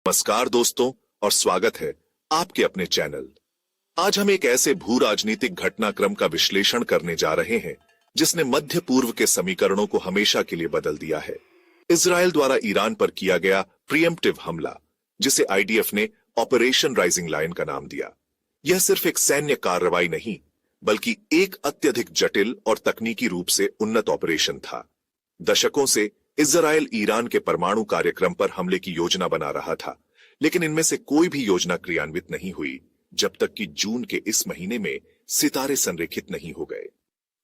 नमस्कार दोस्तों और स्वागत है आपके अपने चैनल। आज हम एक ऐसे भू राजनीतिक घटनाक्रम का विश्लेषण करने जा रहे हैं जिसने मध्य पूर्व के समीकरणों को हमेशा के लिए बदल दिया है। इजराइल द्वारा ईरान पर किया गया प्रीएम्प्टिव हमला, जिसे आईडीएफ ने ऑपरेशन राइजिंग लायन का नाम दिया। यह सिर्फ एक सैन्य कार्रवाई नहीं, बल्कि एक अत्यधिक जटिल और तकनीकी रूप से उन्नत ऑपरेशन था। दशकों से इजराइल ईरान के परमाणु कार्यक्रम पर हमले की योजना बना रहा था, लेकिन इनमें से कोई भी योजना क्रियान्वित नहीं हुई जब तक कि जून के इस महीने में सितारे संरेखित नहीं हो गए।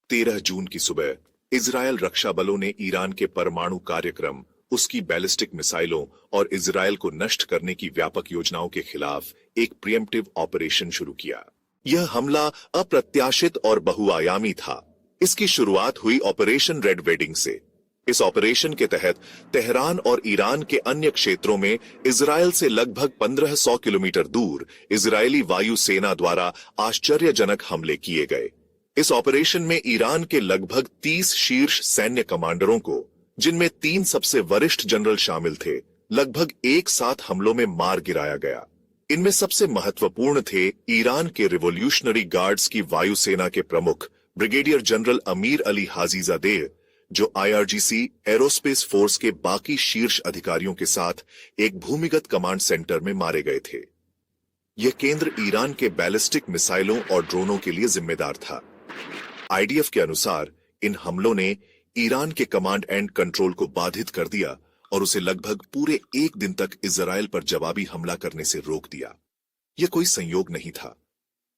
13 जून की सुबह इजरायल रक्षा बलों ने ईरान के परमाणु कार्यक्रम, उसकी बैलिस्टिक मिसाइलों और इजरायल को नष्ट करने की व्यापक योजनाओं के खिलाफ एक प्रीएम्प्टिव ऑपरेशन शुरू किया। यह हमला अप्रत्याशित और बहुआयामी था। इसकी शुरुआत हुई ऑपरेशन रेड वेडिंग से। इस ऑपरेशन के तहत तेहरान और ईरान के अन्य क्षेत्रों में इजरायल से लगभग 1500 किलोमीटर दूर इजरायली वायु सेना द्वारा आश्चर्यजनक हमले किए गए। इस ऑपरेशन में ईरान के लगभग 30 शीर्ष सैन्य कमांडरों को, जिनमें 3 सबसे वरिष्ठ जनरल शामिल थे, लगभग एक साथ हमलों में मार गिराया गया। इनमें सबसे महत्वपूर्ण थे ईरान के रिवोल्यूशनरी गार्ड्स की वायुसेना के प्रमुख brigadier general Amir Ali Hajizadeh, जो आईआरजीसी एरोस्पेस फोर्स के बाकी शीर्ष अधिकारियों के साथ एक भूमिगत कमांड सेंटर में मारे गए थे। यह केंद्र ईरान के बैलिस्टिक मिसाइलों और ड्रोनों के लिए जिम्मेदार था। आईडीएफ के अनुसार इन हमलों ने ईरान के कमांड एंड कंट्रोल को बाधित कर दिया और उसे लगभग पूरे एक दिन तक इजरायल पर जवाबी हमला करने से रोक दिया। यह कोई संयोग नहीं था।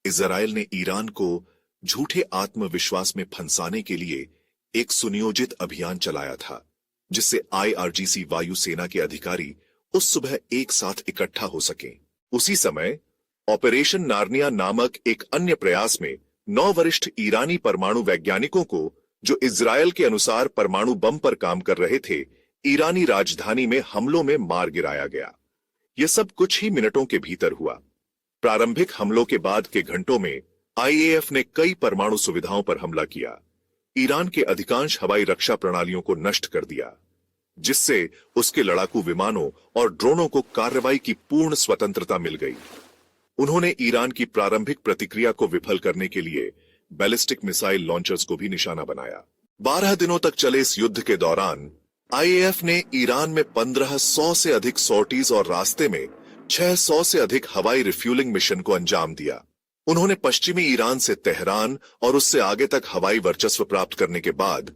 इजरायल ने ईरान को झूठे आत्मविश्वास में फंसाने के लिए एक सुनियोजित अभियान चलाया था, जिससे आईआरजीसी वायुसेना के अधिकारी उस सुबह एक साथ इकट्ठा हो सकें। उसी समय ऑपरेशन नार्निया नामक एक अन्य प्रयास में 9 वरिष्ठ ईरानी परमाणु वैज्ञानिकों को, जो इजरायल के अनुसार परमाणु बम पर काम कर रहे थे, ईरानी राजधानी में हमलों में मार गिराया गया। यह सब कुछ ही मिनटों के भीतर हुआ। प्रारंभिक हमलों के बाद के घंटों में आईएएफ ने कई परमाणु सुविधाओं पर हमला किया, ईरान के अधिकांश हवाई रक्षा प्रणालियों को नष्ट कर दिया, जिससे उसके लड़ाकू विमानों और ड्रोनों को कार्रवाई की पूर्ण स्वतंत्रता मिल गई। उन्होंने ईरान की प्रारंभिक प्रतिक्रिया को विफल करने के लिए बैलिस्टिक मिसाइल लॉन्चर्स को भी निशाना बनाया। 12 दिनों तक चले इस युद्ध के दौरान आईएएफ ने ईरान में 1500 से अधिक सॉर्टीज और रास्ते में 600 से अधिक हवाई रिफ्यूलिंग मिशन को अंजाम दिया। उन्होंने पश्चिमी ईरान से तेहरान और उससे आगे तक हवाई वर्चस्व प्राप्त करने के बाद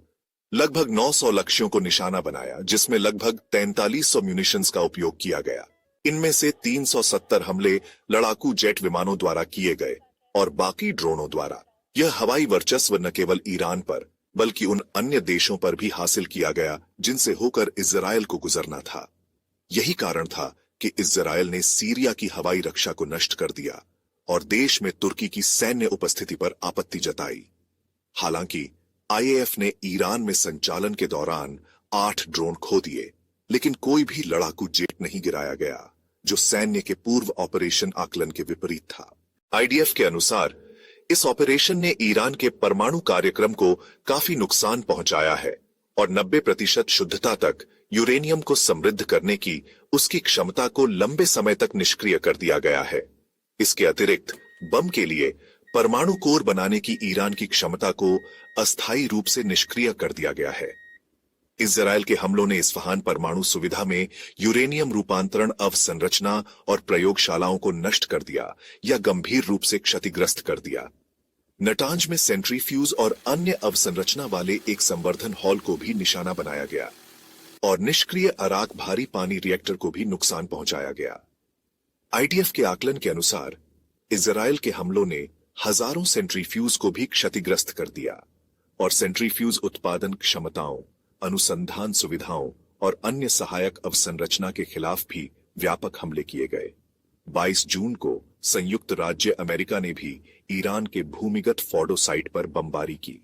लगभग 900 लक्ष्यों को निशाना बनाया, जिसमें लगभग 4300 म्यूनिशंस का उपयोग किया गया। इनमें से 370 हमले लड़ाकू जेट विमानों द्वारा किए गए और बाकी ड्रोनों द्वारा। यह हवाई वर्चस्व न केवल ईरान पर बल्कि उन अन्य देशों पर भी हासिल किया गया जिनसे होकर इजरायल को गुजरना था। यही कारण था कि इजरायल ने सीरिया की हवाई रक्षा को नष्ट कर दिया और देश में तुर्की की सैन्य उपस्थिति पर आपत्ति जताई। हालांकि आईएएफ ने ईरान में संचालन के दौरान 8 ड्रोन खो दिए, लेकिन कोई भी लड़ाकू जेट नहीं गिराया गया, जो सैन्य के पूर्व ऑपरेशन आकलन के विपरीत था। आईडीएफ के अनुसार इस ऑपरेशन ने ईरान के परमाणु कार्यक्रम को काफी नुकसान पहुंचाया है और 90% शुद्धता तक यूरेनियम को समृद्ध करने की उसकी क्षमता को लंबे समय तक निष्क्रिय कर दिया गया है। इसके अतिरिक्त बम के लिए परमाणु कोर बनाने की ईरान की क्षमता को अस्थायी रूप से निष्क्रिय कर दिया गया है। इजरायल के हमलों ने इस्फहान परमाणु सुविधा में यूरेनियम रूपांतरण अवसंरचना और प्रयोगशालाओं को नष्ट कर दिया या गंभीर रूप से क्षतिग्रस्त कर दिया। नटांज में सेंट्रीफ्यूज और अन्य अवसंरचना वाले एक संवर्धन हॉल को भी निशाना बनाया गया और निष्क्रिय अराक भारी पानी रिएक्टर को भी नुकसान पहुंचाया गया। आईडीएफ के आकलन के अनुसार इजरायल के हमलों ने हजारों सेंट्रीफ्यूज को भी क्षतिग्रस्त कर दिया और सेंट्रीफ्यूज उत्पादन क्षमताओं, अनुसंधान सुविधाओं और अन्य सहायक अवसंरचना के खिलाफ भी व्यापक हमले किए गए। 22 जून को संयुक्त राज्य अमेरिका ने भी ईरान के भूमिगत फोर्डो साइट पर बमबारी की।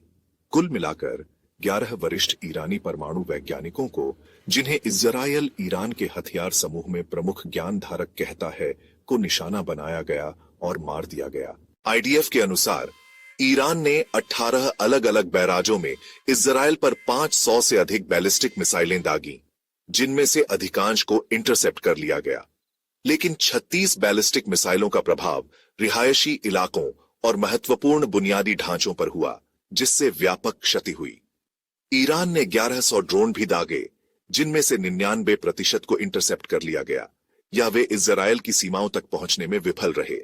कुल मिलाकर 11 वरिष्ठ ईरानी परमाणु वैज्ञानिकों को, जिन्हें इजरायल ईरान के हथियार समूह में प्रमुख ज्ञान धारक कहता है, को निशाना बनाया गया और मार दिया गया। आईडीएफ के अनुसार ईरान ने 18 अलग अलग बैराजों में इजरायल पर 500 से अधिक बैलिस्टिक मिसाइलें दागी, जिनमें से अधिकांश को इंटरसेप्ट कर लिया गया। लेकिन 36 बैलिस्टिक मिसाइलों का प्रभाव रिहायशी इलाकों और महत्वपूर्ण बुनियादी ढांचों पर हुआ, जिससे व्यापक क्षति हुई। ईरान ने 1100 ड्रोन भी दागे, जिनमें से 99% को इंटरसेप्ट कर लिया गया या वे इजराइल की सीमाओं तक पहुंचने में विफल रहे।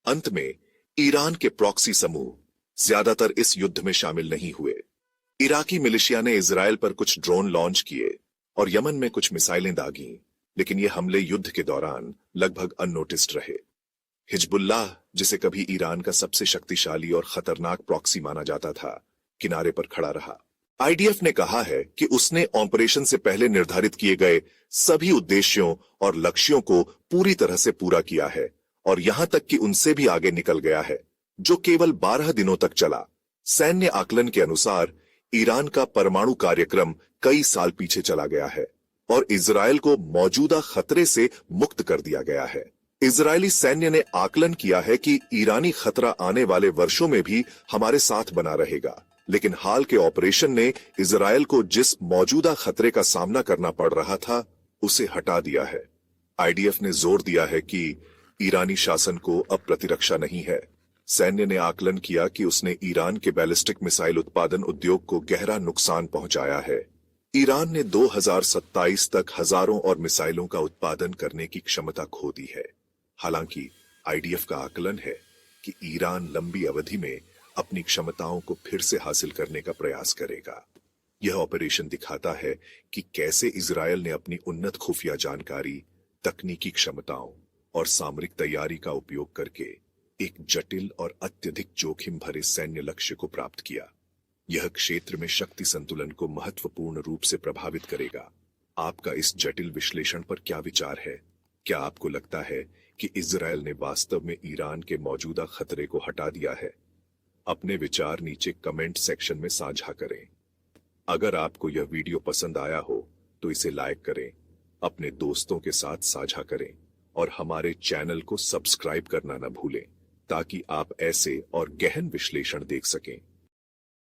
अंत में ईरान के प्रॉक्सी समूह ज्यादातर इस युद्ध में शामिल नहीं हुए। इराकी मिलिशिया ने इजराइल पर कुछ ड्रोन लॉन्च किए और यमन में कुछ मिसाइलें दागीं, लेकिन ये हमले युद्ध के दौरान लगभग अननोटिस्ड रहे। हिजबुल्लाह, जिसे कभी ईरान का सबसे शक्तिशाली और खतरनाक प्रॉक्सी माना जाता था, किनारे पर खड़ा रहा। आईडीएफ ने कहा है कि उसने ऑपरेशन से पहले निर्धारित किए गए सभी उद्देश्यों और लक्ष्यों को पूरी तरह से पूरा किया है और यहां तक कि उनसे भी आगे निकल गया है, जो केवल 12 दिनों तक चला। सैन्य आकलन के अनुसार ईरान का परमाणु कार्यक्रम कई साल पीछे चला गया है और इजराइल को मौजूदा खतरे से मुक्त कर दिया गया है। इजरायली सैन्य ने आकलन किया है कि ईरानी खतरा आने वाले वर्षों में भी हमारे साथ बना रहेगा, लेकिन हाल के ऑपरेशन ने इजराइल को जिस मौजूदा खतरे का सामना करना पड़ रहा था, उसे हटा दिया है। आईडीएफ ने जोर दिया है कि ईरानी शासन को अब प्रतिरक्षा नहीं है। सैन्य ने आकलन किया कि उसने ईरान के बैलिस्टिक मिसाइल उत्पादन उद्योग को गहरा नुकसान पहुंचाया है। ईरान ने 2027 तक हजारों और मिसाइलों का उत्पादन करने की क्षमता खो दी है। हालांकि आईडीएफ का आकलन है कि ईरान लंबी अवधि में अपनी क्षमताओं को फिर से हासिल करने का प्रयास करेगा। यह ऑपरेशन दिखाता है कि कैसे इजरायल ने अपनी उन्नत खुफिया जानकारी, तकनीकी क्षमताओं और सामरिक तैयारी का उपयोग करके एक जटिल और अत्यधिक जोखिम भरे सैन्य लक्ष्य को प्राप्त किया। यह क्षेत्र में शक्ति संतुलन को महत्वपूर्ण रूप से प्रभावित करेगा। आपका इस जटिल विश्लेषण पर क्या विचार है? क्या आपको लगता है कि इजरायल ने वास्तव में ईरान के मौजूदा खतरे को हटा दिया है? अपने विचार नीचे कमेंट सेक्शन में साझा करें। अगर आपको यह वीडियो पसंद आया हो तो इसे लाइक करें, अपने दोस्तों के साथ साझा करें और हमारे चैनल को सब्सक्राइब करना न भूलें, ताकि आप ऐसे और गहन विश्लेषण देख सकें।